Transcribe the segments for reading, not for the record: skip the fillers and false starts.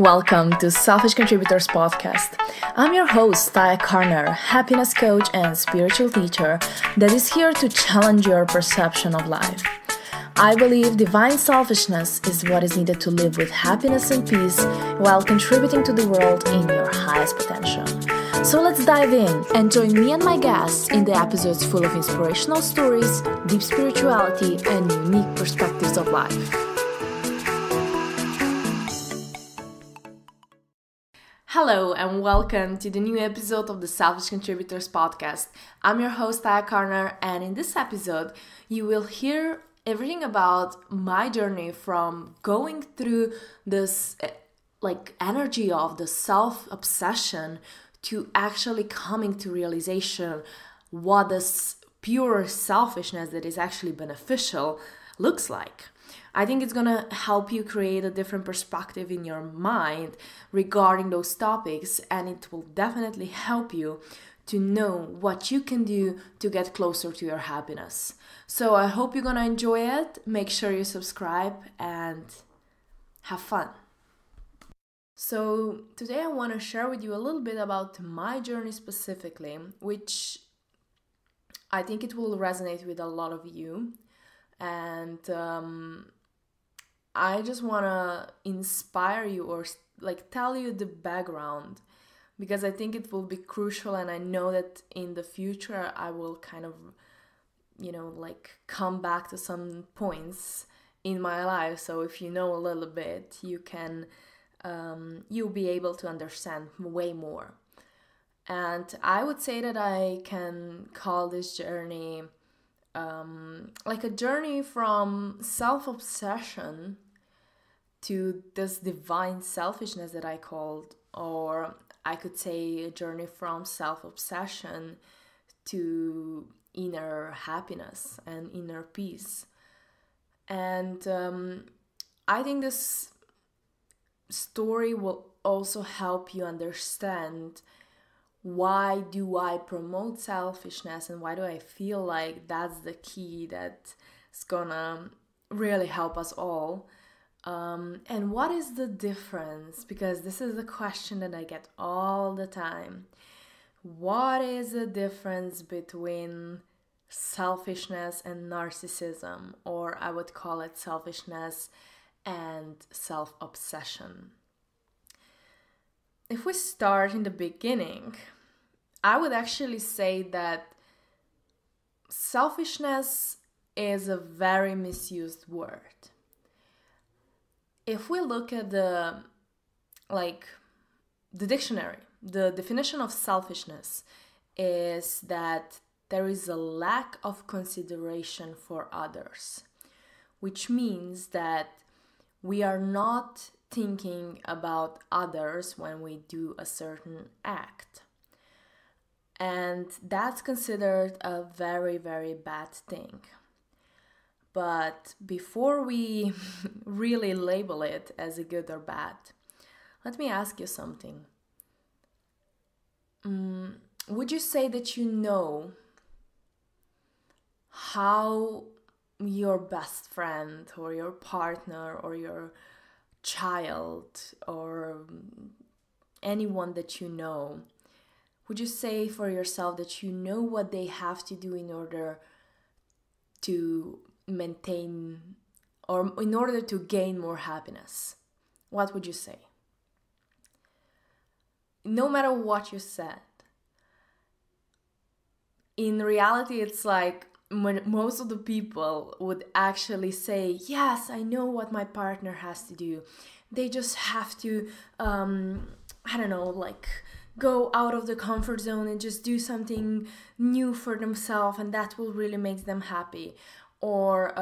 Welcome to Selfish Contributors Podcast. I'm your host, Taja, happiness coach and spiritual teacher that is here to challenge your perception of life. I believe divine selfishness is what is needed to live with happiness and peace while contributing to the world in your highest potential. So let's dive in and join me and my guests in the episodes full of inspirational stories, deep spirituality, and unique perspectives of life. Hello and welcome to the new episode of the Selfish Contributors Podcast. I'm your host, Taja, and in this episode, you will hear everything about my journey from going through this energy of the self-obsession to actually coming to realization what this pure selfishness that is actually beneficial looks like. I think it's going to help you create a different perspective in your mind regarding those topics, and it will definitely help you to know what you can do to get closer to your happiness. So I hope you're going to enjoy it. Make sure you subscribe and have fun. So today I want to share with you a little bit about my journey specifically, which I think it will resonate with a lot of you. And I just want to inspire you or tell you the background, because I think it will be crucial, and I know that in the future I will kind of, come back to some points in my life. So if you know a little bit, you can, you'll be able to understand way more. And I would say that I can call this journey a journey from self-obsession to this divine selfishness that I called, or I could say a journey from self-obsession to inner happiness and inner peace. And I think this story will also help you understand why do I promote selfishness and why do I feel like that's the key that's gonna really help us all. And what is the difference? Because this is the question that I get all the time. What is the difference between selfishness and narcissism? Or I would call it selfishness and self-obsession. If we start in the beginning, I would actually say that selfishness is a very misused word. If we look at the dictionary, the definition of selfishness is that there is a lack of consideration for others, which means that we are not thinking about others when we do a certain act. And that's considered a very, very bad thing. But before we really label it as a good or bad, let me ask you something. Would you say that you know how your best friend or your partner or your child or anyone that you know, would you say for yourself that you know what they have to do in order to maintain or in order to gain more happiness? What would you say? No matter what you said, in reality, it's like when most of the people would actually say, yes, I know what my partner has to do. They just have to, go out of the comfort zone and just do something new for themselves, and that will really make them happy. Or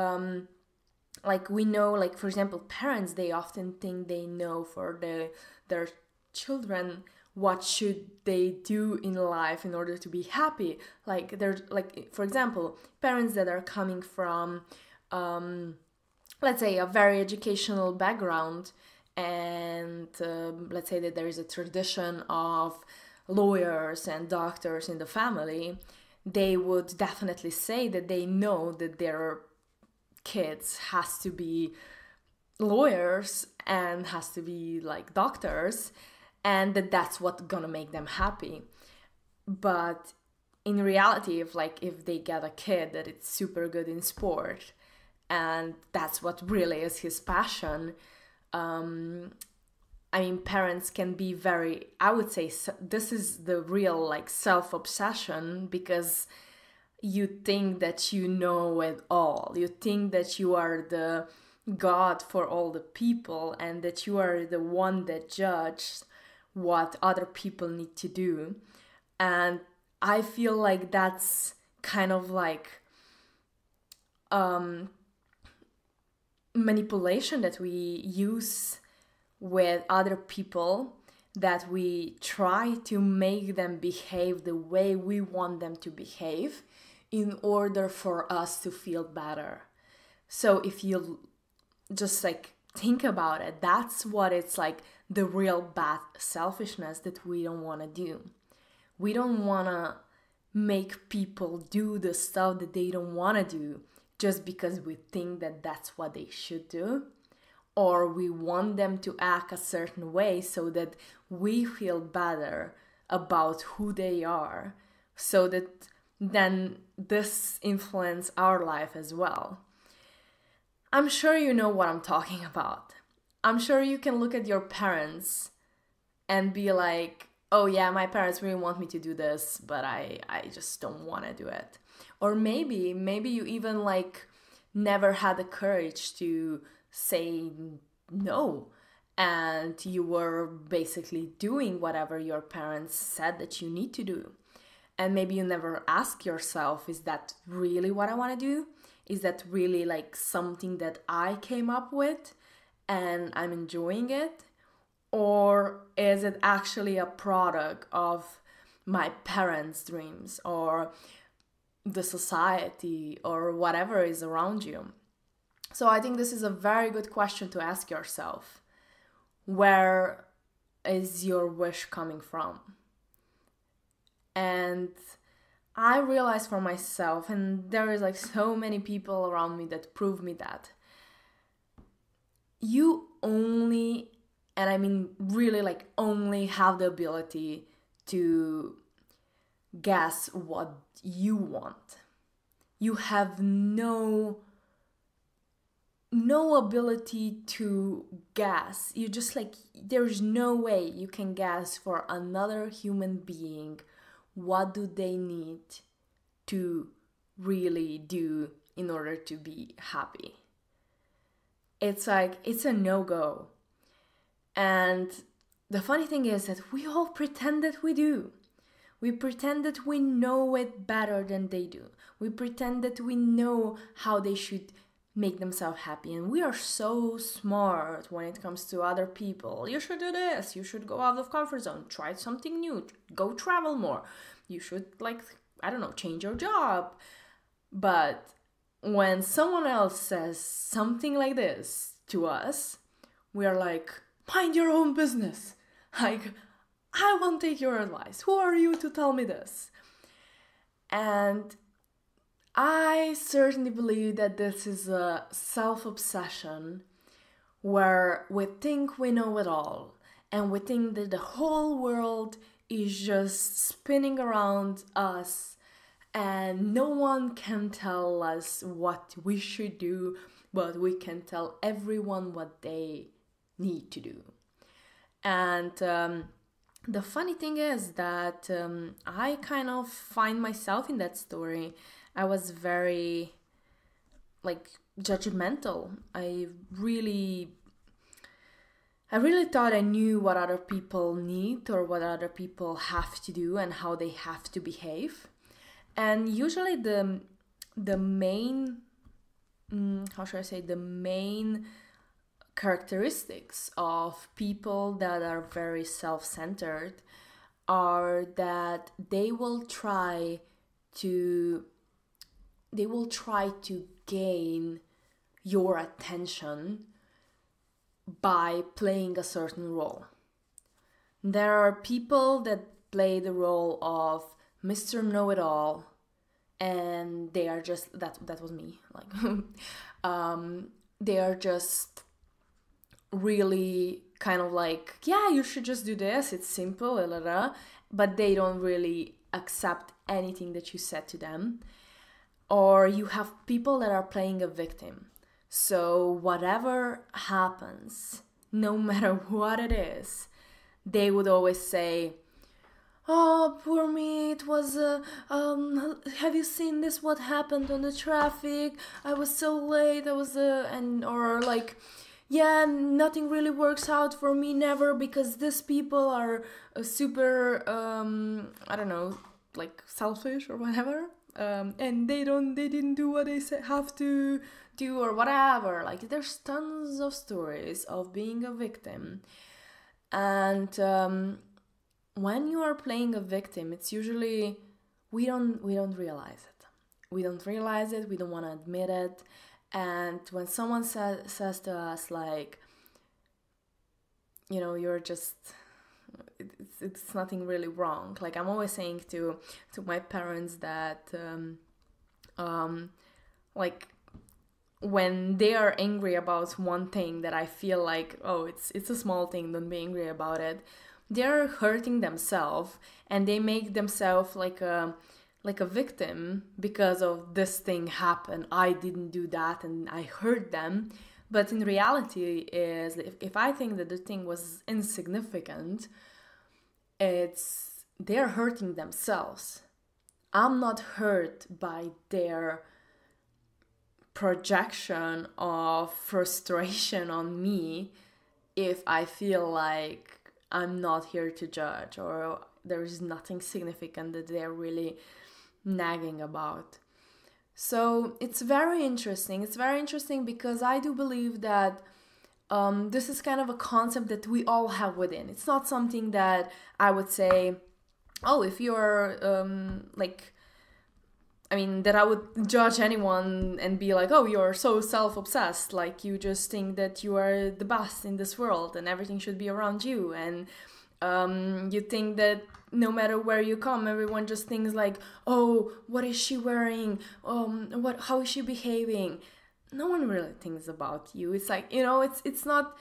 we know, for example, parents, they often think they know for their children what should they do in life in order to be happy. For example, parents that are coming from, let's say, a very educational background, and let's say that there is a tradition of lawyers and doctors in the family, they would definitely say that they know that their kids has to be lawyers and has to be like doctors, and that's what's gonna make them happy. But in reality, if they get a kid that it's super good in sport and that's what really is his passion, I mean, parents can be very, I would say, this is the real like self-obsession, because you think that you know it all. You think that you are the God for all the people, and that you are the one that judges what other people need to do. And I feel like that's kind of like manipulation that we use with other people, that we try to make them behave the way we want them to behave in order for us to feel better. So if you just like think about it, that's what it's like, the real bad selfishness that we don't want to do. We don't want to make people do the stuff that they don't want to do just because we think that that's what they should do, or we want them to act a certain way so that we feel better about who they are, so that then this influences our life as well. I'm sure you know what I'm talking about. I'm sure you can look at your parents and be like, oh yeah, my parents really want me to do this, but I just don't want to do it. Or maybe you even like never had the courage to say no, and you were basically doing whatever your parents said that you need to do. And maybe you never ask yourself, is that really what I want to do? Is that really like something that I came up with and I'm enjoying it? Or is it actually a product of my parents' dreams or the society or whatever is around you? So I think this is a very good question to ask yourself. Where is your wish coming from? And I realized for myself, and there is like so many people around me that prove me that you only, and I mean really like only, have the ability to guess what you want. You have no ability to guess. You just like, there's no way you can guess for another human being what do they need to really do in order to be happy. It's like, it's a no-go. And the funny thing is that we all pretend that we do. We pretend that we know it better than they do. We pretend that we know how they should make themselves happy. And we are so smart when it comes to other people. You should do this. You should go out of comfort zone. Try something new. Go travel more. You should, like, I don't know, change your job. But when someone else says something like this to us, we are like, mind your own business. Like, I won't take your advice. Who are you to tell me this? And I certainly believe that this is a self-obsession where we think we know it all, and we think that the whole world is just spinning around us and no one can tell us what we should do, but we can tell everyone what they need to do. And the funny thing is that I kind of find myself in that story. I was very like judgmental. I really thought I knew what other people need or what other people have to do and how they have to behave. And usually the main the main characteristics of people that are very self-centered are that they will try to gain your attention by playing a certain role. There are people that play the role of Mr. Know-it-all, and they are just, that was me, like they are just really kind of like, yeah, you should just do this, it's simple, but they don't really accept anything that you said to them. Or you have people that are playing a victim. So whatever happens, no matter what it is, they would always say, oh, poor me, it was, have you seen this, what happened on the traffic? I was so late, or like, yeah, nothing really works out for me, never, because these people are super, I don't know, like selfish or whatever. And they didn't do what they have to do or whatever. Like, there's tons of stories of being a victim. And when you are playing a victim, it's usually, we don't realize it. We don't realize it, we don't want to admit it. And when someone says to us, like, you know, you're just, it's nothing really wrong. Like, I'm always saying to my parents that, like, when they are angry about one thing that I feel like, oh, it's a small thing, don't be angry about it, they're hurting themselves, and they make themselves like a victim because of this thing happened. I didn't do that and I hurt them. But in reality is, if I think that the thing was insignificant, they're hurting themselves. I'm not hurt by their projection of frustration on me if I feel like I'm not here to judge, or there's nothing significant that they're really nagging about. So it's very interesting. It's very interesting because I do believe that this is kind of a concept that we all have within. It's not something that I would say, oh, if you're that I would judge anyone and be like, oh, you're so self-obsessed, like you just think that you are the best in this world and everything should be around you, and you think that no matter where you come, everyone just thinks like, oh, what is she wearing? How is she behaving? No one really thinks about you. It's like, you know, it's not,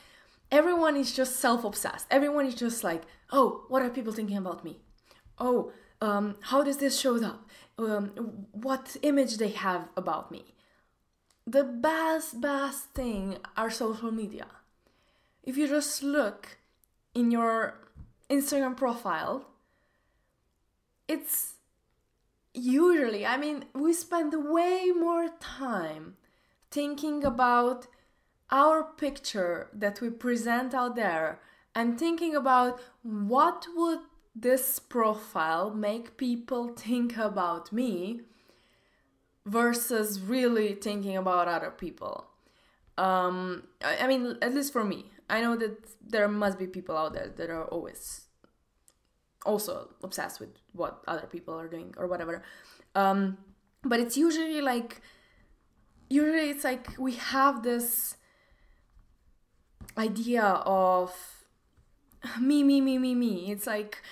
everyone is just self-obsessed. Everyone is just like, oh, what are people thinking about me? Oh, how does this show up? What image they have about me. The best thing are social media. If you just look in your Instagram profile, it's usually, I mean, we spend way more time thinking about our picture that we present out there and thinking about what would this profile make people think about me versus really thinking about other people. I mean, at least for me, I know that there must be people out there that are always also obsessed with what other people are doing or whatever. But it's usually it's like we have this idea of me. It's like,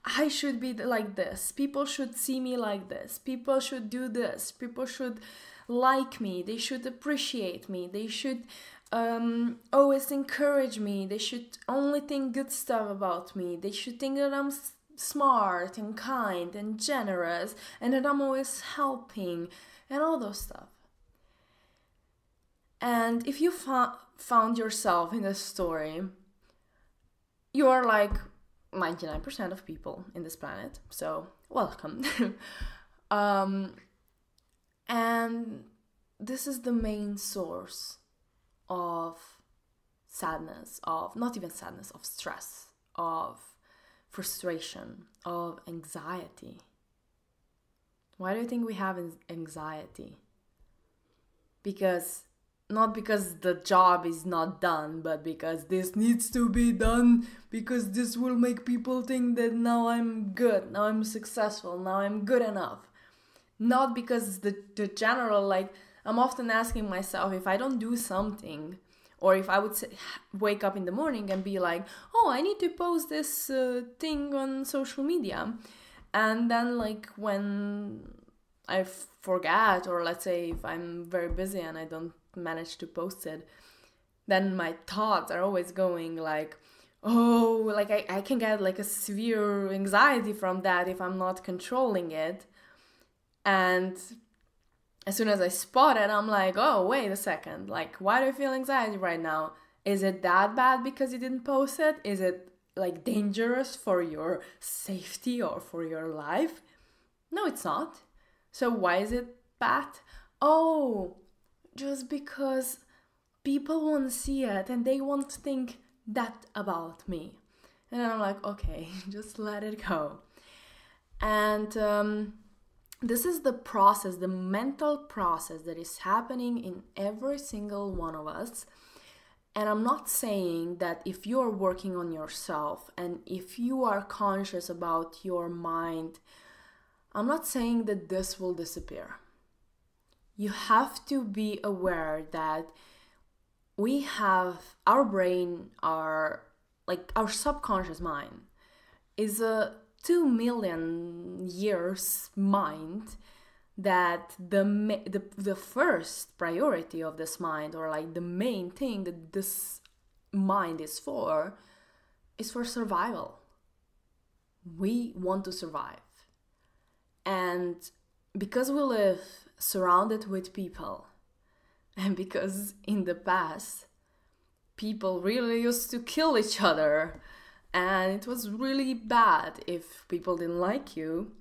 I should be like this. People should see me like this. People should do this. People should like me. They should appreciate me. They should always encourage me. They should only think good stuff about me. They should think that I'm smart and kind and generous and that I'm always helping and all those stuff. And if you found yourself in this story, you are like 99% of people in this planet, so welcome. And this is the main source of sadness, of not even sadness, of stress, of frustration, of anxiety. Why do you think we have anxiety? Not because the job is not done, but because this needs to be done, because this will make people think that now I'm good, now I'm successful, now I'm good enough. Not because the general, like, I'm often asking myself, if I don't do something, or if I would wake up in the morning and be like, oh, I need to post this thing on social media, and then like when I forget, or let's say if I'm very busy and I don't manage to post it, then my thoughts are always going like, oh, like I can get like a severe anxiety from that if I'm not controlling it. And as soon as I spot it, I'm like, oh, wait a second. Like, why do I feel anxiety right now? Is it that bad because you didn't post it? Is it like dangerous for your safety or for your life? No, it's not. So why is it bad? Oh, just because people want to see it and they want to think that about me. And I'm like, okay, just let it go. And this is the process, the mental process that is happening in every single one of us. And I'm not saying that if you are working on yourself and if you are conscious about your mind, I'm not saying that this will disappear. You have to be aware that we have our brain, our subconscious mind is a 2 million years mind, that the first priority of this mind, or like the main thing that this mind is for survival. We want to survive. And because we live surrounded with people, and because in the past people really used to kill each other, and it was really bad if people didn't like you,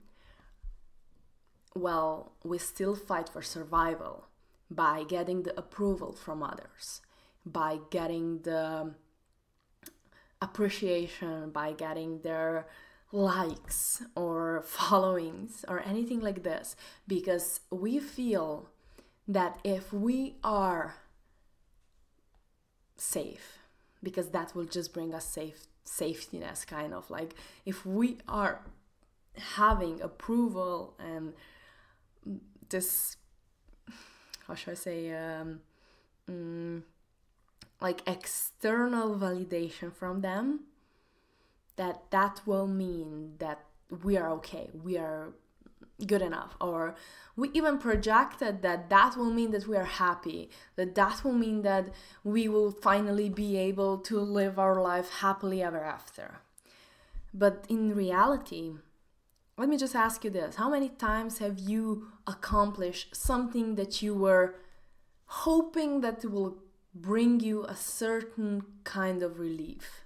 well, we still fight for survival by getting the approval from others, by getting the appreciation, by getting their likes or followings or anything like this, because we feel that if we are safe, because that will just bring us safetiness, kind of like if we are having approval and this, how should I say, like external validation from them, that will mean that we are okay, we are good enough, or we even projected that will mean that we are happy, that will mean that we will finally be able to live our life happily ever after. But in reality, let me just ask you this: how many times have you accomplished something that you were hoping that it will bring you a certain kind of relief?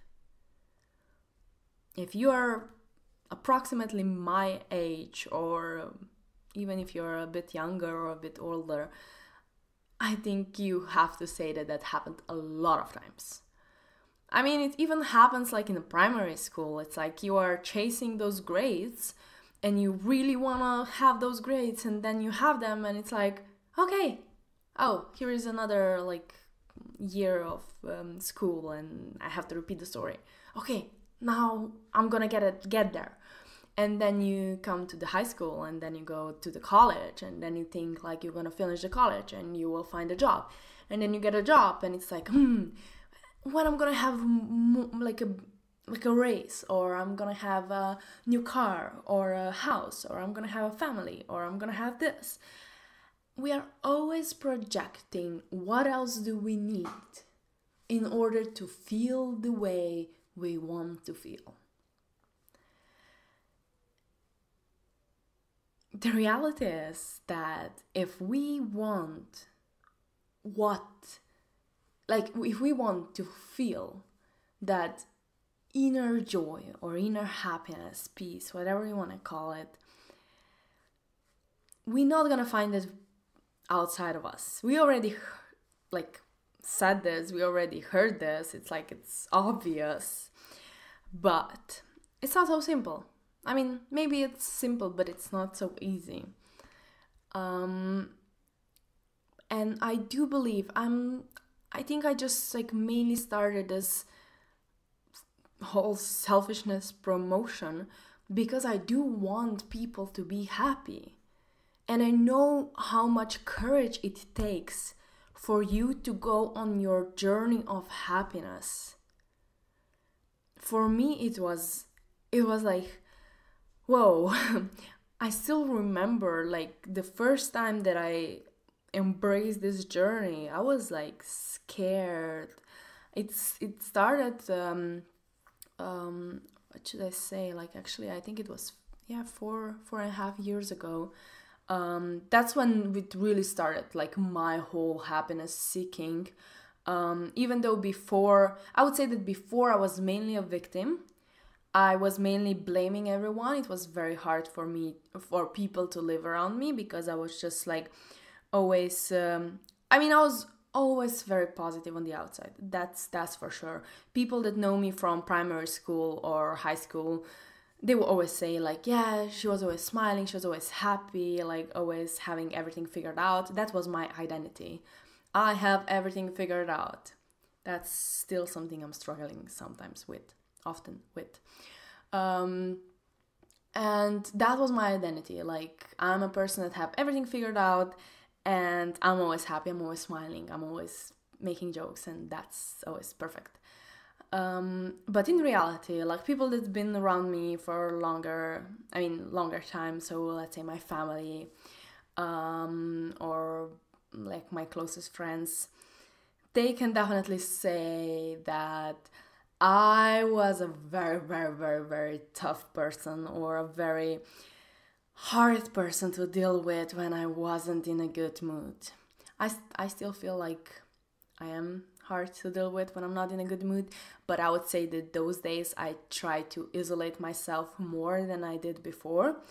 If you are approximately my age, or even if you're a bit younger or a bit older, I think you have to say that happened a lot of times. I mean, it even happens like in a primary school. It's like you are chasing those grades and you really want to have those grades, and then you have them and it's like, okay, oh, here is another like year of school and I have to repeat the story. Okay, now I'm gonna get there. And then you come to the high school, and then you go to the college, and then you think like you're gonna finish the college and you will find a job, and then you get a job and it's like, when I'm gonna have like a raise, or I'm gonna have a new car or a house, or I'm gonna have a family, or I'm gonna have this. We are always projecting what else do we need in order to feel the way we want to feel. The reality is that if we want if we want to feel that inner joy or inner happiness, peace, whatever you want to call it, we're not gonna find it outside of us. We already said this, we already heard this, it's obvious, but it's not so simple. I mean, maybe it's simple, but it's not so easy. And I do believe I think I just mainly started this whole selfishness promotion because I do want people to be happy. And I know how much courage it takes for you to go on your journey of happiness. For me, it was like, whoa. I still remember the first time that I embraced this journey. I was scared. it started. What should I say? Like, actually, I think it was 4.5 years ago. That's when it really started, like, my whole happiness seeking. Even though before, I would say that before I was mainly a victim, I was mainly blaming everyone. It was very hard for people to live around me, because I was just like always, I was always very positive on the outside. That's for sure. People that know me from primary school or high school, they will always say, like, yeah, she was always smiling, she was always happy, like always having everything figured out. That was my identity. I have everything figured out. That's still something I'm struggling often with. And that was my identity. Like, I'm a person that have everything figured out, and I'm always happy, I'm always smiling, I'm always making jokes, and that's always perfect. But in reality, like, people that's been around me for longer time, so let's say my family, or like my closest friends, they can definitely say that I was a very, very, very, very tough person, or a very hard person to deal with when I wasn't in a good mood. I still feel like I am hard to deal with when I'm not in a good mood, but I would say that those days I try to isolate myself more than I did before.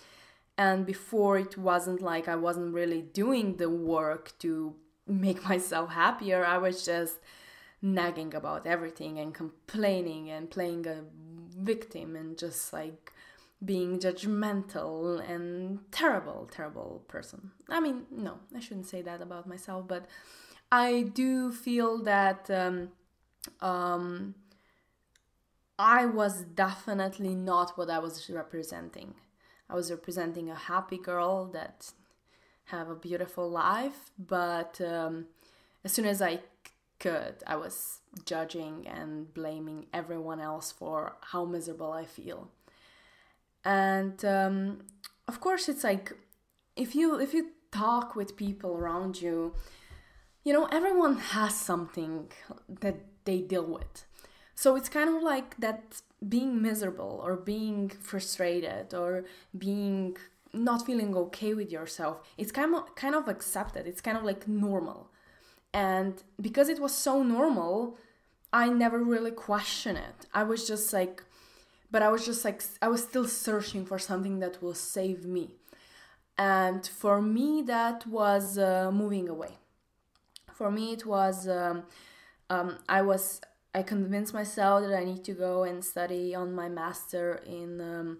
And before, it wasn't like I wasn't really doing the work to make myself happier. I was just nagging about everything and complaining and playing a victim and just like being judgmental and terrible person. No, I shouldn't say that about myself, but I do feel that I was definitely not what I was representing. I was representing a happy girl that have a beautiful life, but as soon as I could, I was judging and blaming everyone else for how miserable I feel. And of course, it's like, if you talk with people around you, everyone has something that they deal with. So it's kind of like that, being miserable or being frustrated or being not feeling okay with yourself, it's kind of accepted. It's kind of like normal. And because it was so normal, I never really questioned it. I was still searching for something that will save me. And for me, that was moving away. For me, it was, I convinced myself that I need to go and study on my master in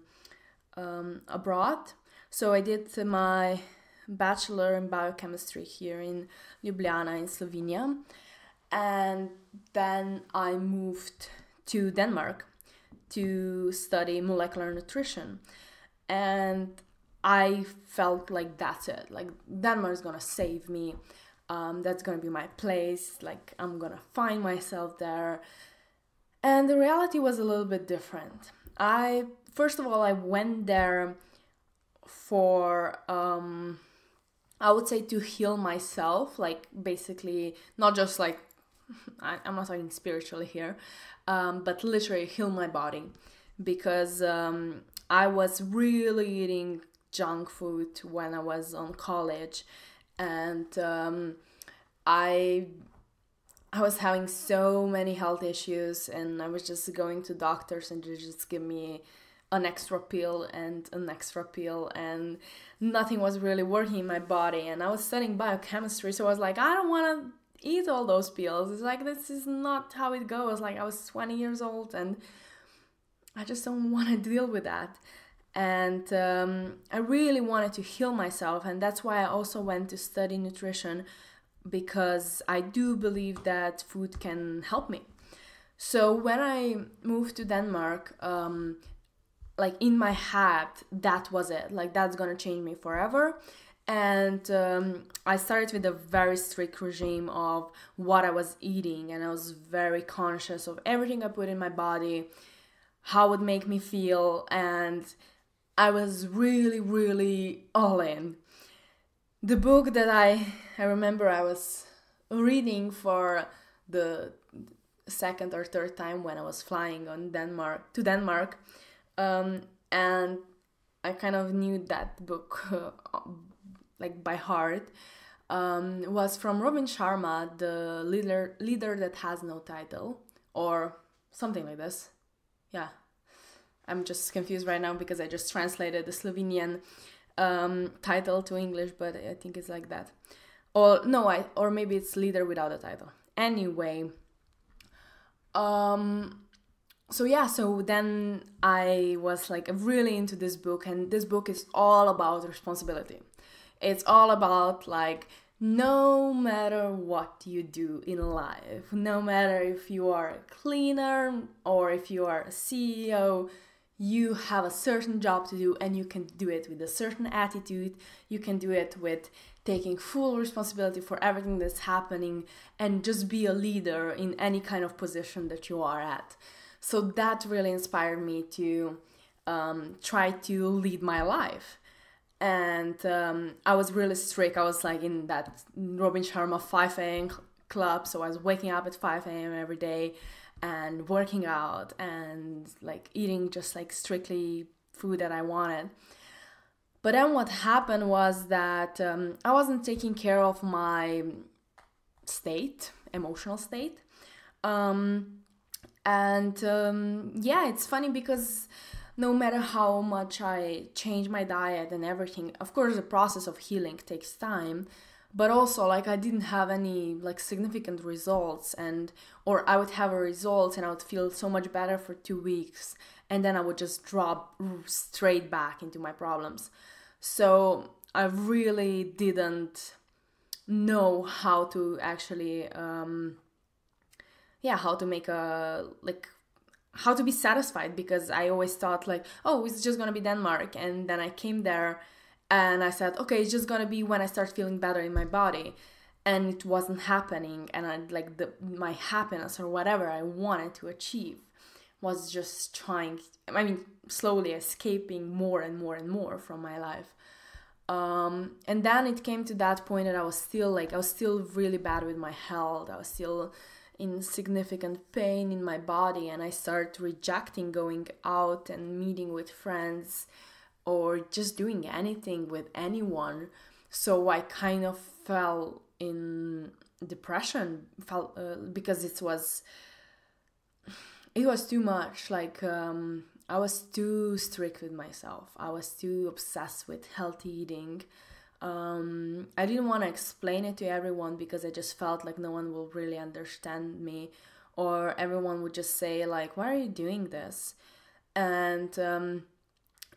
abroad. So I did my bachelor in biochemistry here in Ljubljana in Slovenia. And then I moved to Denmark to study molecular nutrition. And I felt like that's it. Like, Denmark's gonna save me. That's gonna be my place. Like, I'm gonna find myself there. And the reality was a little bit different. First of all, I went there for, I would say, to heal myself. Like, basically, not just like, I'm not talking spiritually here, but literally heal my body. Because I was really eating junk food when I was on college. And I was having so many health issues, and I was just going to doctors and they just give me an extra pill and an extra pill, and nothing was really working in my body. And I was studying biochemistry, so I was like, I don't want to eat all those pills. It's like, this is not how it goes. Like, I was 20 years old and I just don't want to deal with that. And I really wanted to heal myself, and that's why I also went to study nutrition, because I do believe that food can help me. So when I moved to Denmark, like, in my head, that was it. Like, that's gonna change me forever. And I started with a very strict regime of what I was eating, and I was very conscious of everything I put in my body, how it would make me feel, and I was really, really all in. The book that I remember I was reading for the second or third time when I was flying to Denmark, and I kind of knew that book like by heart. Was from Robin Sharma, the leader that has no title, or something like this. Yeah, I'm just confused right now because I just translated the Slovenian title to English, but I think it's like that. Or no, or maybe it's leader without a title. Anyway, so then I was like really into this book, and this book is all about responsibility. It's all about like, no matter what you do in life, no matter if you are a cleaner or if you are a CEO, you have a certain job to do, and you can do it with a certain attitude. You can do it with taking full responsibility for everything that's happening, and just be a leader in any kind of position that you are at. So that really inspired me to try to lead my life. And I was really strict. I was like in that Robin Sharma 5 a.m. club, so I was waking up at 5 a.m. every day and working out and like eating just like strictly food that I wanted. But then what happened was that I wasn't taking care of my emotional state. It's funny because no matter how much I change my diet and everything, of course the process of healing takes time, but also like I didn't have any like significant results, or I would have a result and I would feel so much better for 2 weeks, and then I would just drop straight back into my problems. So I really didn't know how to actually how to make how to be satisfied, because I always thought like, oh, it's just gonna be Denmark, and then I came there and I said, okay, it's just gonna be when I start feeling better in my body, and it wasn't happening, and I like my happiness or whatever I wanted to achieve was just slowly escaping more and more and more from my life. And then it came to that point that I was still really bad with my health. I was still in significant pain in my body, and I started rejecting going out and meeting with friends or just doing anything with anyone. So I kind of fell in depression, because it was too much. I was too strict with myself. I was too obsessed with healthy eating. I didn't want to explain it to everyone because I just felt like no one will really understand me, or everyone would just say like, why are you doing this? And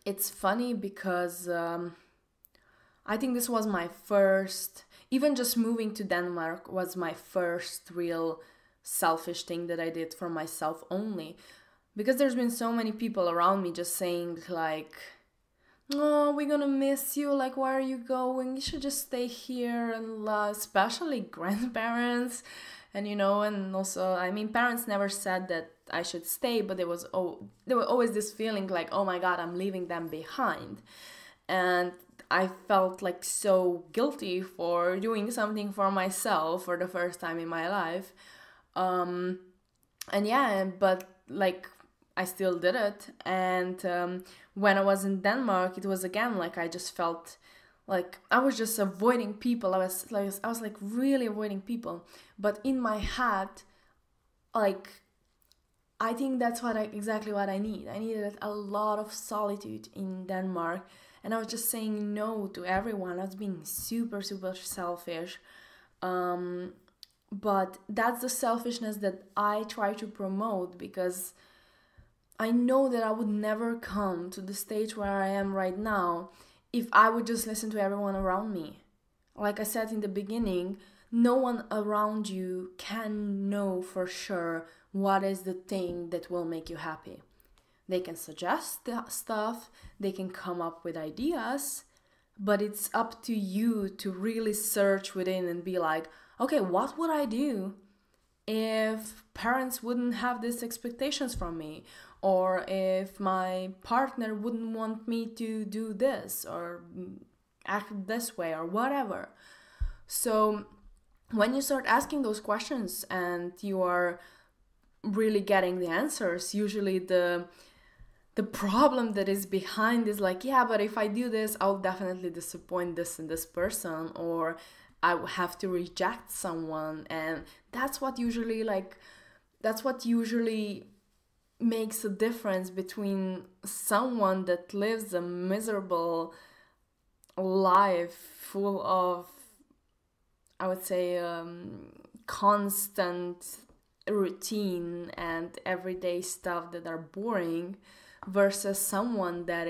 it's funny because I think this was my first, even just moving to Denmark was my first real selfish thing that I did for myself only, because there's been so many people around me just saying like, oh, we're gonna miss you, like, why are you going? You should just stay here. And especially grandparents, and and also, parents never said that I should stay, but there was always this feeling like, oh my god, I'm leaving them behind. And I felt like so guilty for doing something for myself for the first time in my life. But like, I still did it. And when I was in Denmark, it was again like I just felt like I was just avoiding people. I was like really avoiding people. But in my head, like, I think that's exactly what I need. I needed a lot of solitude in Denmark, and I was just saying no to everyone. I was being super, super selfish. But that's the selfishness that I try to promote, because I know that I would never come to the stage where I am right now if I would just listen to everyone around me. Like I said in the beginning, no one around you can know for sure what is the thing that will make you happy. They can suggest stuff, they can come up with ideas, but it's up to you to really search within and be like, okay, what would I do if parents wouldn't have these expectations from me? Or if my partner wouldn't want me to do this or act this way or whatever. So when you start asking those questions and you are really getting the answers. Usually the problem that is behind is like, yeah, but if I do this, I'll definitely disappoint this and this person, or I will have to reject someone. And that's what usually makes a difference between someone that lives a miserable life full of, I would say, constant routine and everyday stuff that are boring, versus someone that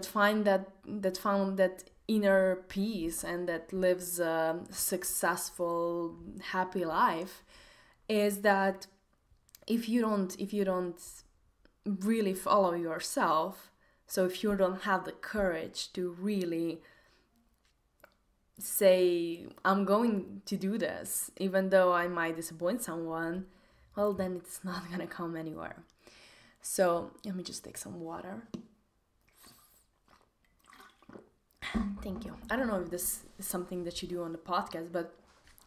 found that inner peace and that lives a successful, happy life. Is that if you don't really follow yourself, so if you don't have the courage to really say, I'm going to do this, even though I might disappoint someone, well, then it's not gonna come anywhere. So let me just take some water. Thank you. I don't know if this is something that you do on the podcast, but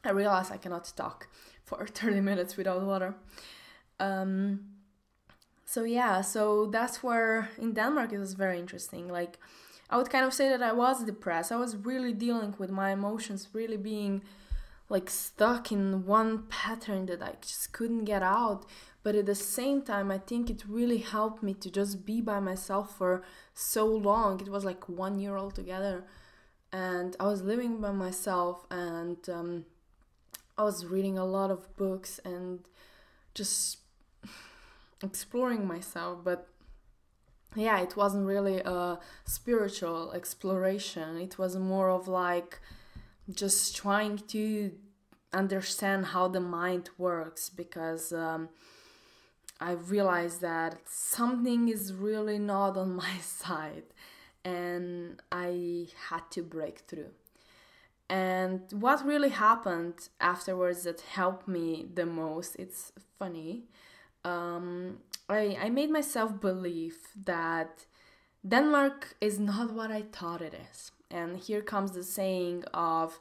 I realize I cannot talk for 30 minutes without water. So that's where in Denmark it was very interesting. Like, I would kind of say that I was depressed. I was really dealing with my emotions, really being like stuck in one pattern that I just couldn't get out. But at the same time, I think it really helped me to just be by myself for so long. It was like 1 year altogether. And I was living by myself, and I was reading a lot of books and just exploring myself. But yeah, it wasn't really a spiritual exploration. It was more of like just trying to understand how the mind works, because I realized that something is really not on my side, and I had to break through. And what really happened afterwards that helped me the most, it's funny, I made myself believe that Denmark is not what I thought it is. And here comes the saying of,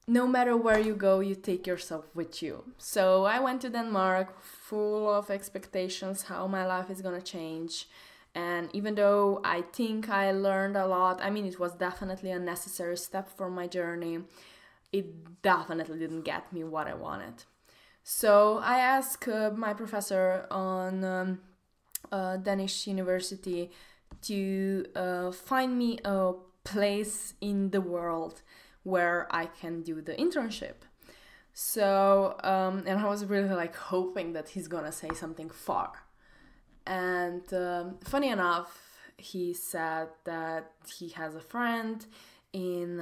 no matter where you go, you take yourself with you. So I went to Denmark full of expectations how my life is gonna change. And even though I think I learned a lot, I mean, it was definitely a necessary step for my journey, it definitely didn't get me what I wanted. So I asked my professor on Danish University to find me a place in the world where I can do the internship. So, and I was really like hoping that he's gonna say something far. And funny enough, he said that he has a friend in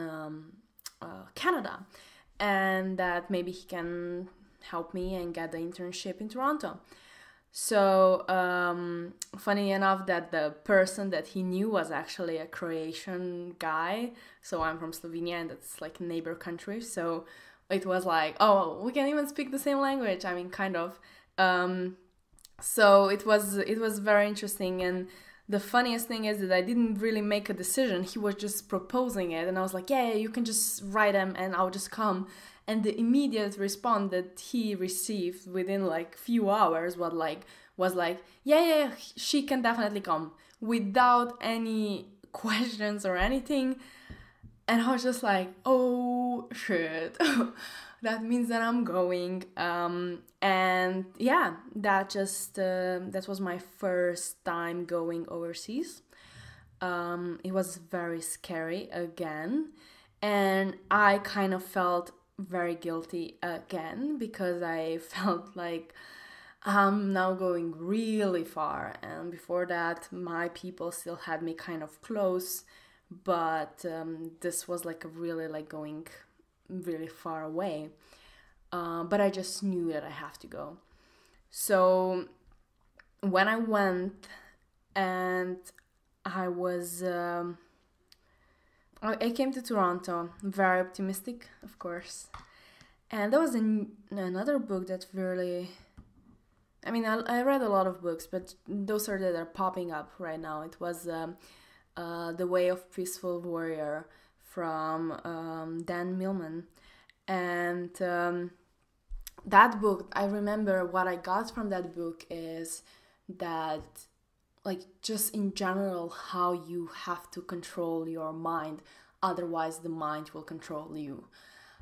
Canada, and that maybe he can help me and get the internship in Toronto. So funny enough that the person that he knew was actually a Croatian guy. So I'm from Slovenia, and that's like a neighbor country. So it was like, oh, we can even speak the same language. I mean, kind of. So it was very interesting. And the funniest thing is that I didn't really make a decision. He was just proposing it, and I was like, yeah, you can just write him and I'll just come. And the immediate response that he received within like few hours was like, yeah, she can definitely come, without any questions or anything. And I was just like, oh shit, that means that I'm going. And yeah, that was my first time going overseas. It was very scary again, and I kind of felt very guilty again, because I felt like I'm now going really far, and before that my people still had me kind of close, but this was like really like going really far away. But I just knew that I have to go. So when I went, and I was I came to Toronto, very optimistic, of course. And there was another book that really, I mean, I read a lot of books, but those are that are popping up right now. It was The Way of Peaceful Warrior from Dan Millman. And that book, I remember what I got from that book is that, like, just in general, how you have to control your mind, otherwise the mind will control you.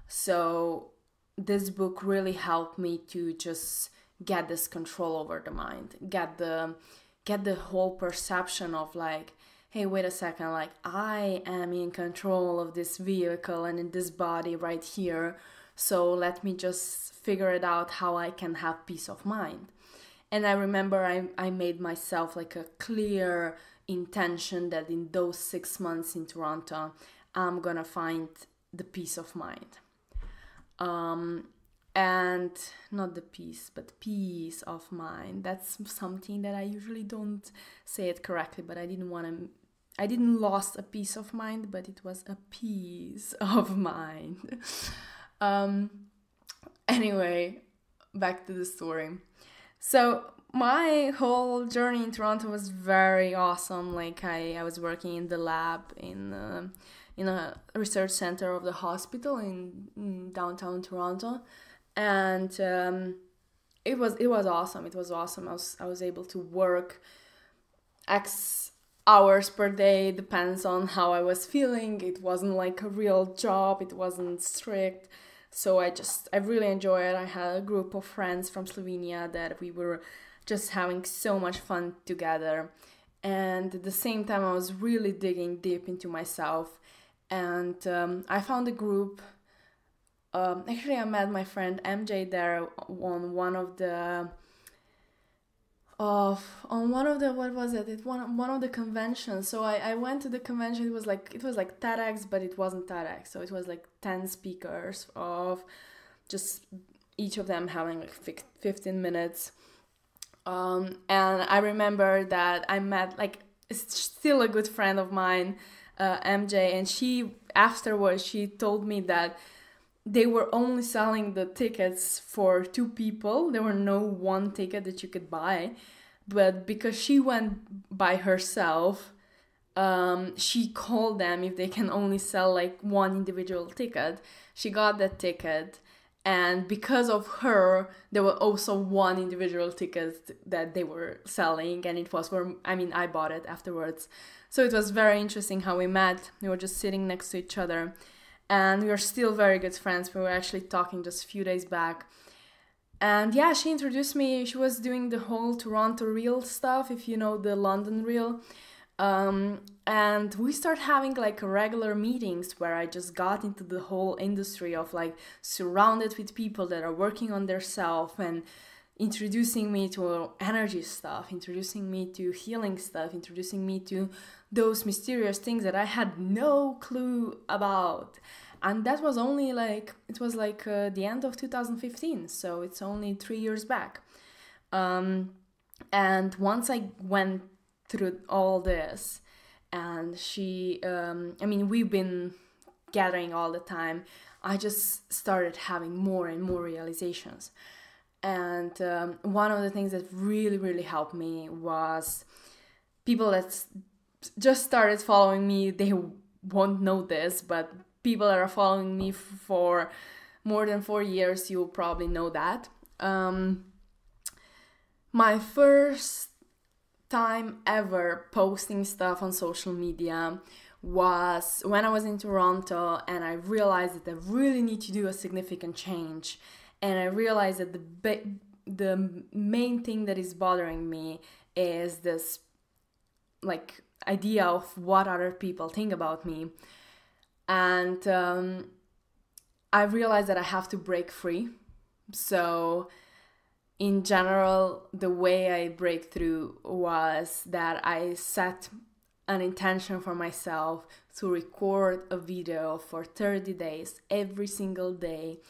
So this book really helped me to just get this control over the mind, get the whole perception of like, hey, wait a second, like I am in control of this vehicle and in this body right here, so let me just figure it out how I can have peace of mind. And I remember I made myself like a clear intention that in those 6 months in Toronto, I'm gonna find the peace of mind. And not the peace, but peace of mind. That's something that I usually don't say it correctly, but I didn't lost a peace of mind, but it was a peace of mind. um, anyway, back to the story. So my whole journey in Toronto was very awesome. Like I was working in the lab in a research center of the hospital in downtown Toronto, and it was awesome. It was awesome. I was able to work X hours per day, depends on how I was feeling. It wasn't like a real job. It wasn't strict. So I really enjoyed it. I had a group of friends from Slovenia that we were just having so much fun together. And at the same time, I was really digging deep into myself. And I found a group. Actually, I met my friend MJ there on one of the what was it? One of the conventions. So I went to the convention. It was like TEDx, but it wasn't TEDx. So it was like 10 speakers of just each of them having like 15 minutes. And I remember that I met like still a good friend of mine, MJ, and she afterwards she told me that they were only selling the tickets for 2 people. There were no one ticket that you could buy. But because she went by herself, she called them if they can only sell like one individual ticket. She got that ticket. And because of her, there were also one individual ticket that they were selling. And it was I bought it afterwards. So it was very interesting how we met. We were just sitting next to each other. And we are still very good friends. We were actually talking just a few days back. And yeah, she introduced me. She was doing the whole Toronto Reel stuff, if you know the London Reel. And we started having like regular meetings where I just got into the whole industry of like surrounded with people that are working on their self and introducing me to energy stuff, introducing me to healing stuff, introducing me to those mysterious things that I had no clue about. And that was only like, it was like the end of 2015, so it's only 3 years back. And once I went through all this, and we've been gathering all the time, I just started having more and more realizations. And one of the things that really, really helped me was people that just started following me. They won't know this, but people that are following me for more than 4 years, you'll probably know that. My first time ever posting stuff on social media was when I was in Toronto, and I realized that I really need to do a significant change. And I realized that the main thing that is bothering me is this like idea of what other people think about me. And I realized that I have to break free. So in general, the way I break through was that I set an intention for myself to record a video for 30 days, every single day.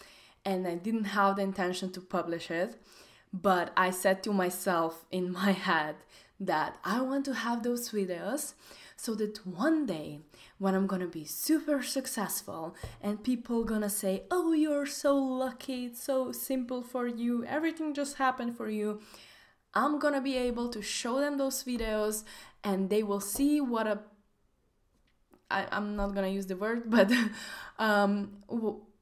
And I didn't have the intention to publish it, but I said to myself in my head that I want to have those videos so that one day when I'm gonna be super successful and people gonna say, oh, you're so lucky, it's so simple for you, everything just happened for you, I'm gonna be able to show them those videos and they will see I'm not gonna use the word, but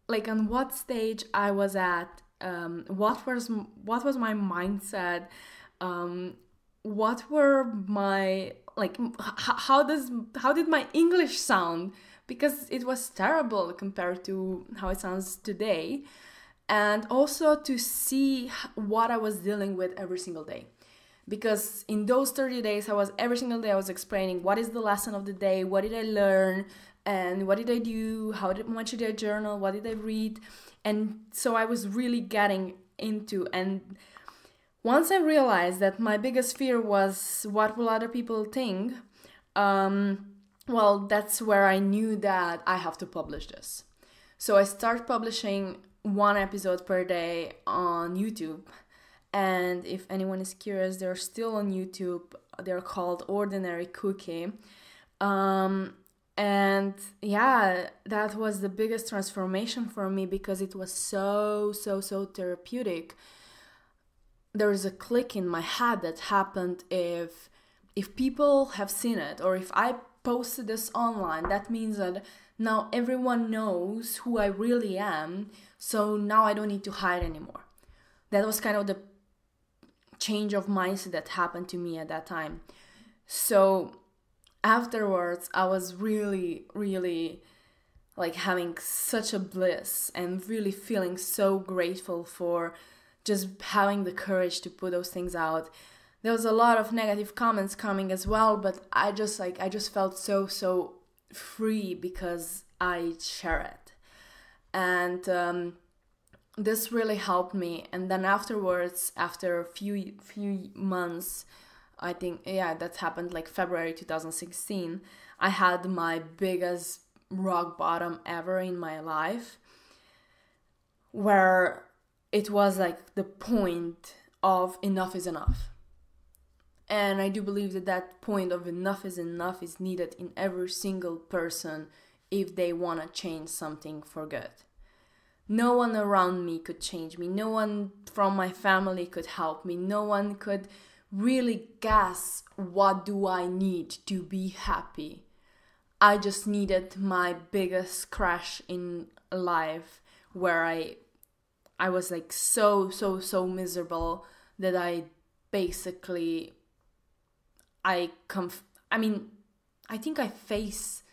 like on what stage I was at what was my mindset, what were my like how did my English sound, because it was terrible compared to how it sounds today, and also to see what I was dealing with every single day. Because in those 30 days, every single day I was explaining what is the lesson of the day, what did I learn, and what did I do, much did I journal, what did I read. And so I was really getting into, and once I realized that my biggest fear was what will other people think, well, that's where I knew that I have to publish this. So I start publishing one episode per day on YouTube. And if anyone is curious, they're still on YouTube. They're called Ordinary Cookie. And yeah, that was the biggest transformation for me, because it was so therapeutic. There is a click in my head that happened. If people have seen it, or if I posted this online, that means that now everyone knows who I really am. So now I don't need to hide anymore. That was kind of the change of mindset that happened to me at that time. So afterwards, I was really like having such a bliss and really feeling so grateful for just having the courage to put those things out. There was a lot of negative comments coming as well, but I just felt so free because I share it. And this really helped me. And then afterwards, after a few months, I think, yeah, that happened like February 2016, I had my biggest rock bottom ever in my life, where it was like the point of enough is enough. And I do believe that point of enough is needed in every single person if they want to change something for good. No one around me could change me. No one from my family could help me. No one could really guess what do I need to be happy. I just needed my biggest crash in life, where I was like so miserable that I basically I think I faced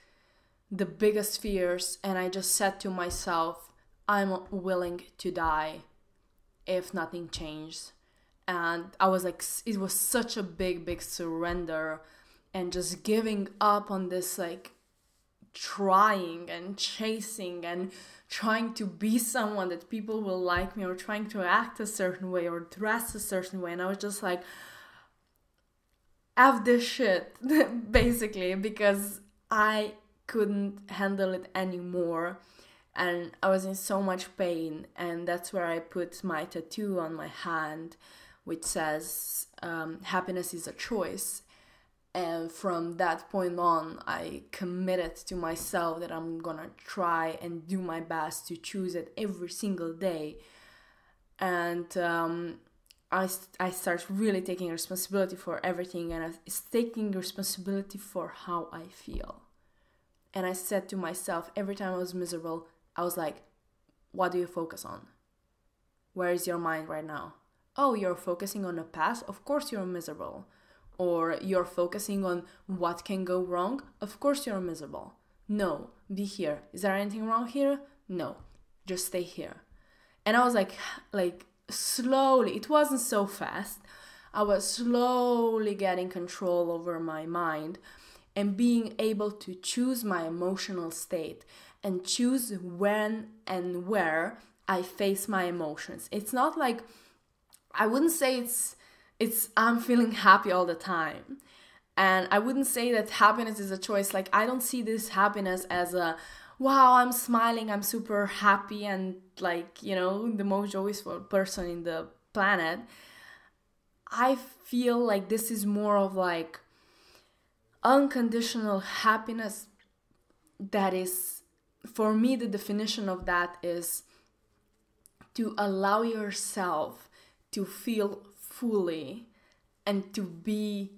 the biggest fears, and I just said to myself, I'm willing to die if nothing changes. And I was like, it was such a big surrender, and just giving up on this, like trying and chasing and trying to be someone that people will like me, or trying to act a certain way or dress a certain way. And I was just like, F this shit, basically, because I couldn't handle it anymore. And I was in so much pain. And that's where I put my tattoo on my hand, which says, happiness is a choice. And from that point on, I committed to myself that I'm gonna try and do my best to choose it every single day. And I start really taking responsibility for everything, and I was taking responsibility for how I feel. And I said to myself, every time I was miserable, I was like, what do you focus on? Where is your mind right now? Oh, you're focusing on the past? Of course you're miserable. Or you're focusing on what can go wrong? Of course you're miserable. No, be here. Is there anything wrong here? No, just stay here. And I was like slowly, it wasn't so fast. I was slowly getting control over my mind and being able to choose my emotional state and choose when and where I face my emotions. It's not like, I wouldn't say it's I'm feeling happy all the time. And I wouldn't say that happiness is a choice. Like, I don't see this happiness as a, wow, I'm smiling, I'm super happy, and like, the most joyous person in the planet. I feel like this is more of like unconditional happiness. That is, for me, the definition of that is to allow yourself to feel fully and to be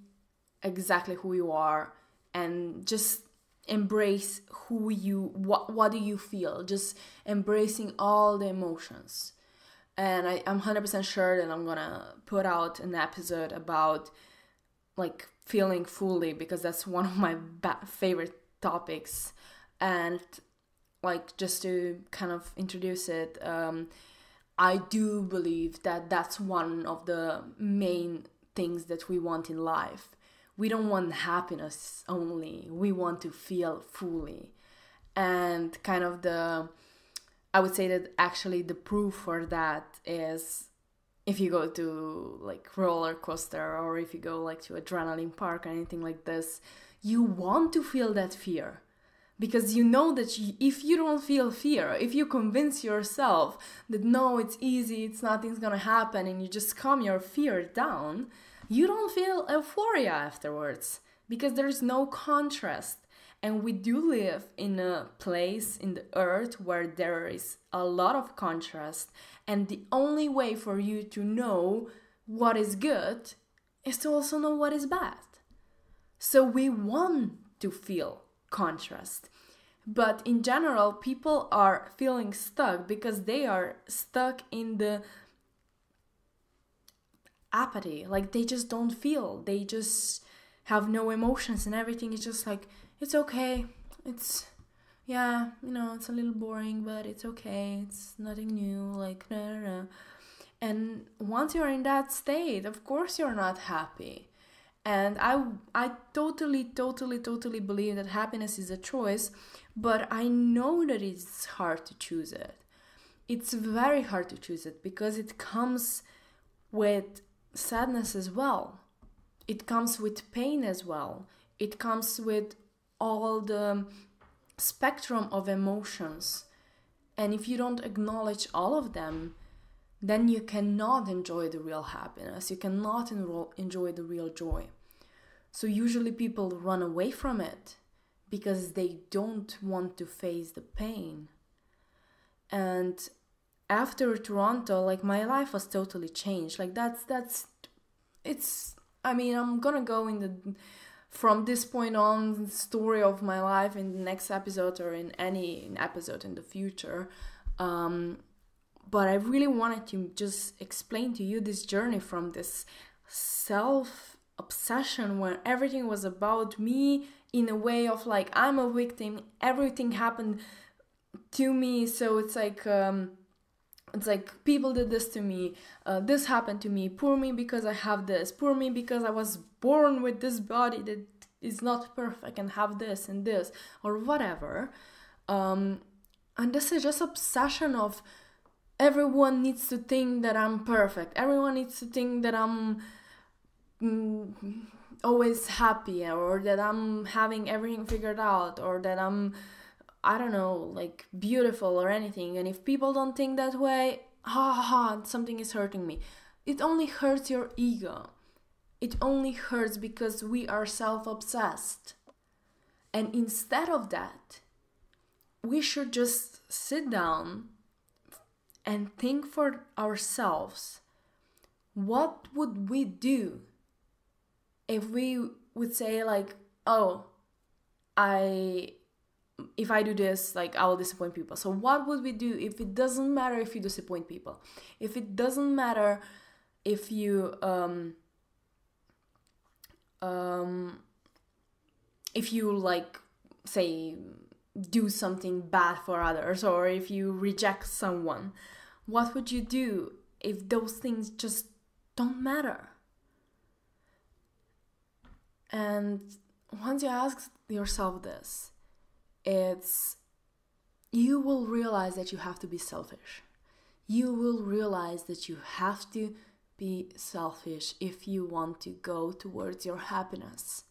exactly who you are, and just embrace what do you feel, just embracing all the emotions. And I'm 100% sure that I'm gonna put out an episode about like feeling fully, because that's one of my favorite topics. And like, just to kind of introduce it, I do believe that that's one of the main things that we want in life. We don't want happiness only, we want to feel fully. And kind of I would say that actually the proof for that is if you go to like roller coaster, or if you go like to adrenaline park or anything like this, you want to feel that fear. Because you know that if you don't feel fear, if you convince yourself that no, it's easy, it's nothing's gonna happen, and you just calm your fear down, you don't feel euphoria afterwards, because there's no contrast. And we do live in a place in the earth where there is a lot of contrast, and the only way for you to know what is good is to also know what is bad. So we want to feel contrast. But in general, people are feeling stuck because they are stuck in the apathy. Like, they just don't feel. They just have no emotions, and everything is just like, it's okay. It's, yeah, it's a little boring, but it's okay. It's nothing new. Like, no. And once you're in that state, of course you're not happy. And I totally believe that happiness is a choice, but I know that it's hard to choose it. It's very hard to choose it because it comes with sadness as well. It comes with pain as well. It comes with all the spectrum of emotions. And if you don't acknowledge all of them, then you cannot enjoy the real happiness. You cannot enjoy the real joy. So usually people run away from it because they don't want to face the pain. And after Toronto, like, my life was totally changed. Like, I'm gonna go in from this point on, story of my life in the next episode, or in any episode in the future. But I really wanted to just explain to you this journey from this self-obsession where everything was about me, in a way of like, I'm a victim, everything happened to me, so it's like people did this to me, this happened to me, poor me because I have this, poor me because I was born with this body that is not perfect and have this and this, or whatever. And this is just obsession of everyone needs to think that I'm perfect. Everyone needs to think that I'm always happy, or that I'm having everything figured out, or that I'm, I don't know, like, beautiful or anything. And if people don't think that way, something is hurting me. It only hurts your ego. It only hurts because we are self-obsessed. And instead of that, we should just sit down and think for ourselves, what would we do if we would say like, if I do this, like, I will disappoint people. So what would we do if it doesn't matter if you disappoint people? If it doesn't matter if you like, say, do something bad for others, or if you reject someone, what would you do if those things just don't matter? And once you ask yourself this, you will realize that you have to be selfish. You will realize that you have to be selfish if you want to go towards your happiness.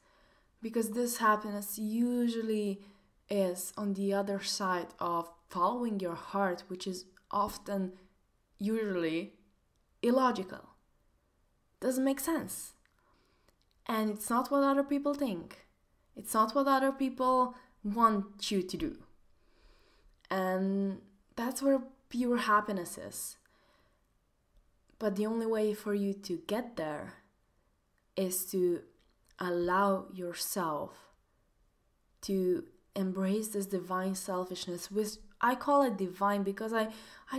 Because this happiness usually is on the other side of following your heart, which is often, usually, illogical. Doesn't make sense. And it's not what other people think. It's not what other people want you to do. And that's where pure happiness is. But the only way for you to get there is to allow yourself to embrace this divine selfishness, which I call it divine because I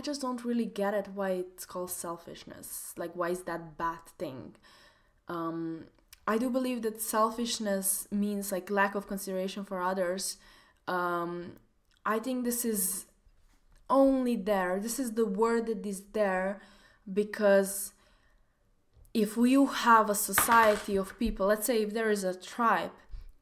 just don't really get it why it's called selfishness. Like, why is that bad thing? I do believe that selfishness means like lack of consideration for others. I think this is only there. This is the word that is there because if you have a society of people, let's say if there is a tribe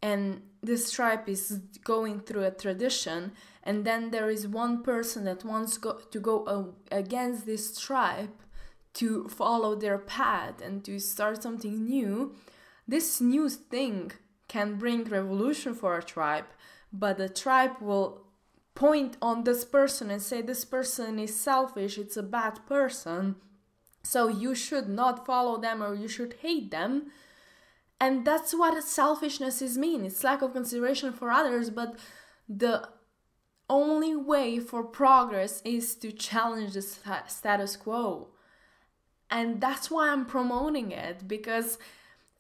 and this tribe is going through a tradition, and then there is one person that wants to go against this tribe to follow their path and to start something new, this new thing can bring revolution for a tribe, but the tribe will point on this person and say this person is selfish, it's a bad person, so you should not follow them or you should hate them. And that's what selfishness is mean. It's lack of consideration for others, but the only way for progress is to challenge the status quo. And that's why I'm promoting it, because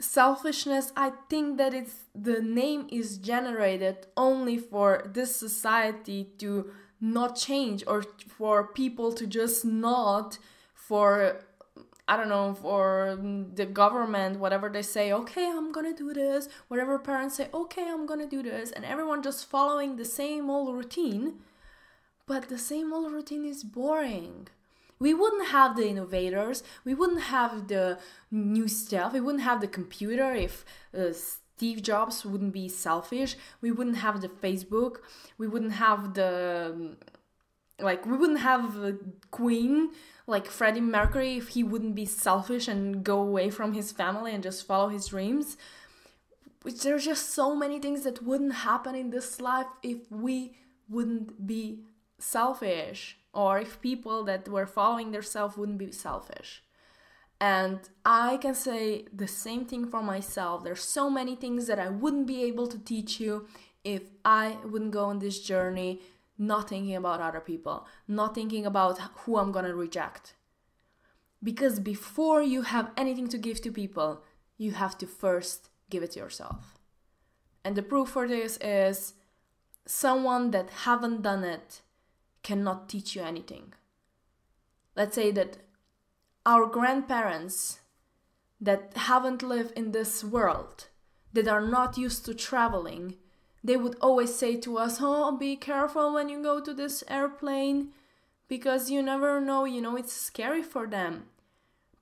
selfishness, I think that the name is generated only for this society to not change, or for people to just not, for the government, whatever they say, okay, I'm gonna do this, whatever parents say, okay, I'm gonna do this, and everyone just following the same old routine. But the same old routine is boring. We wouldn't have the innovators, we wouldn't have the new stuff, we wouldn't have the computer if Steve Jobs wouldn't be selfish, we wouldn't have the Facebook, we wouldn't have we wouldn't have Queen, like Freddie Mercury, if he wouldn't be selfish and go away from his family and just follow his dreams. There's just so many things that wouldn't happen in this life if we wouldn't be selfish, or if people that were following themselves wouldn't be selfish. And I can say the same thing for myself. There's so many things that I wouldn't be able to teach you if I wouldn't go on this journey not thinking about other people, not thinking about who I'm gonna reject. Because before you have anything to give to people, you have to first give it to yourself. And the proof for this is someone that haven't done it cannot teach you anything. Let's say that our grandparents that haven't lived in this world, that are not used to traveling, they would always say to us, oh, be careful when you go to this airplane, because you never know, it's scary for them.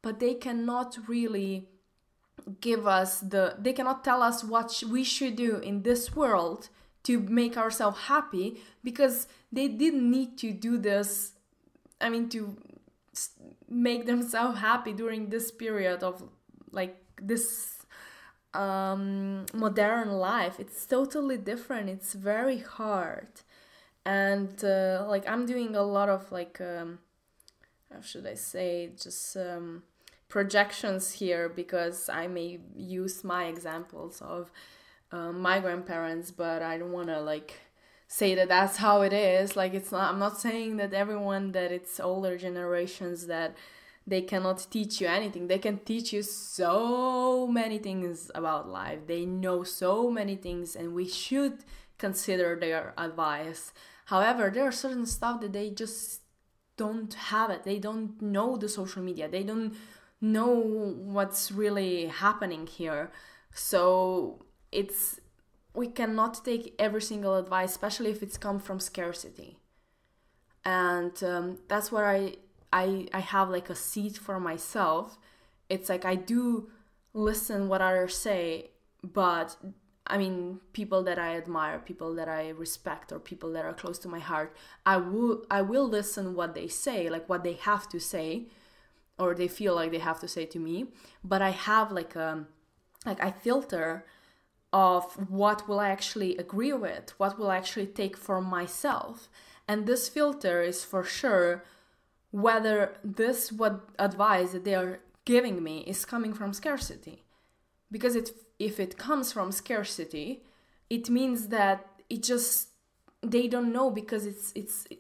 But they cannot really they cannot tell us what we should do in this world to make ourselves happy, because they didn't need to do this, to make themselves happy during this period of this modern life. It's totally different. It's very hard. And I'm doing a lot of how should I say, just projections here, because I may use my examples of my grandparents, but I don't want to say that that's how it is. I'm not saying that everyone, that it's older generations, that they cannot teach you anything. They can teach you so many things about life. They know so many things, and we should consider their advice. However, there are certain stuff that they just don't have it. They don't know the social media. They don't know what's really happening here. So we cannot take every single advice, especially if it's come from scarcity. And that's where I have a seat for myself. It's I do listen what others say, but people that I admire, people that I respect, or people that are close to my heart, I will listen what they say, what they have to say, or they feel like they have to say to me. But I have I filter of what will I actually agree with, what will I actually take for myself. And this filter is for sure whether what advice that they are giving me is coming from scarcity. Because if it comes from scarcity, it means that they don't know, because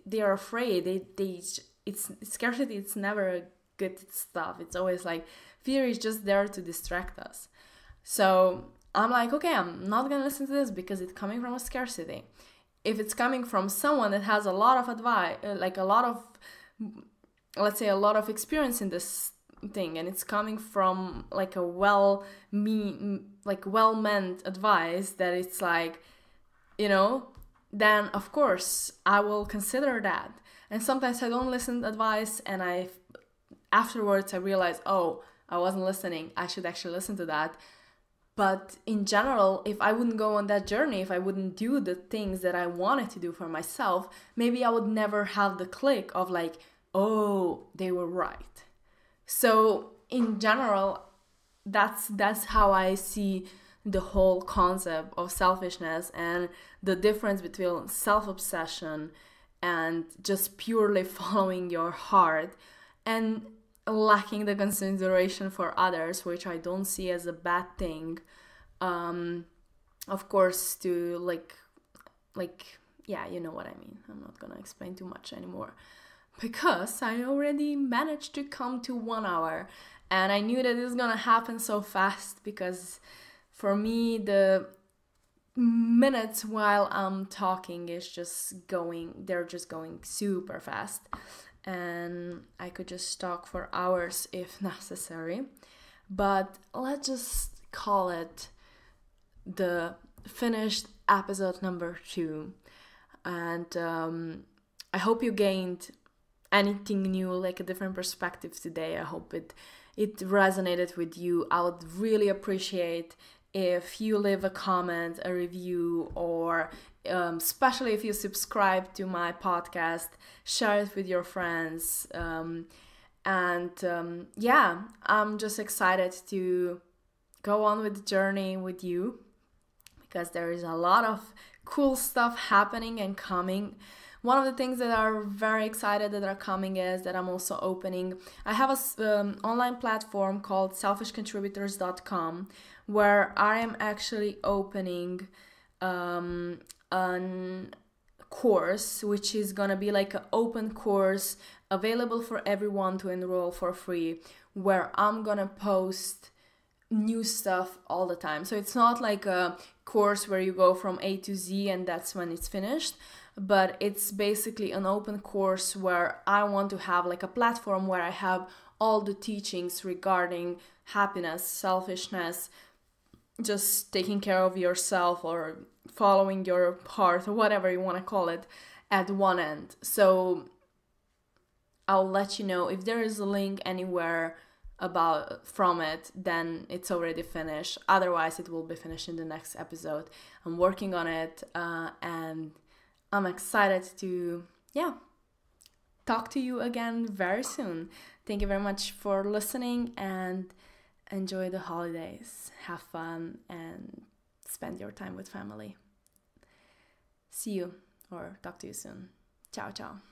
they are afraid. It's scarcity. It's never a good stuff. It's always fear is just there to distract us. So I'm okay, I'm not gonna listen to this because it's coming from a scarcity. if it's coming from someone that has a lot of advice, like a lot of, let's say, a lot of experience in this thing, and it's coming from like a well-meant advice, that it's like, then of course I will consider that. And sometimes I don't listen to advice, and afterwards I realize, oh, I wasn't listening, I should actually listen to that. But in general, if I wouldn't go on that journey, if I wouldn't do the things that I wanted to do for myself, maybe I would never have the click of like, oh, they were right. So in general, that's how I see the whole concept of selfishness, and the difference between self-obsession and just purely following your heart and lacking the consideration for others, which I don't see as a bad thing. Of course, to like yeah, you know what I mean. I'm not gonna explain too much anymore, because I already managed to come to 1 hour, and I knew that this is gonna happen so fast, because for me the minutes while I'm talking they're just going super fast, and I could just talk for hours if necessary. But let's just call it the finished episode number 2. And I hope you gained anything new, like a different perspective today. I hope it resonated with you. I would really appreciate if you leave a comment, a review, or especially if you subscribe to my podcast, share it with your friends. Yeah, I'm just excited to go on with the journey with you, because there is a lot of cool stuff happening and coming. One of the things that are very excited that are coming is that I'm also opening, I have a online platform called selfishcontributors.com, where I am actually opening a course, which is gonna be like an open course available for everyone to enroll for free, where I'm gonna post new stuff all the time. So it's not like a course where you go from A to Z and that's when it's finished, but it's basically an open course where I want to have like a platform where I have all the teachings regarding happiness, selfishness, just taking care of yourself or following your heart or whatever you want to call it at one end. So I'll let you know if there is a link anywhere from it, then it's already finished. Otherwise, it will be finished in the next episode. I'm working on it, and I'm excited to, talk to you again very soon. Thank you very much for listening, and enjoy the holidays. Have fun and spend your time with family. See you or talk to you soon. Ciao, ciao.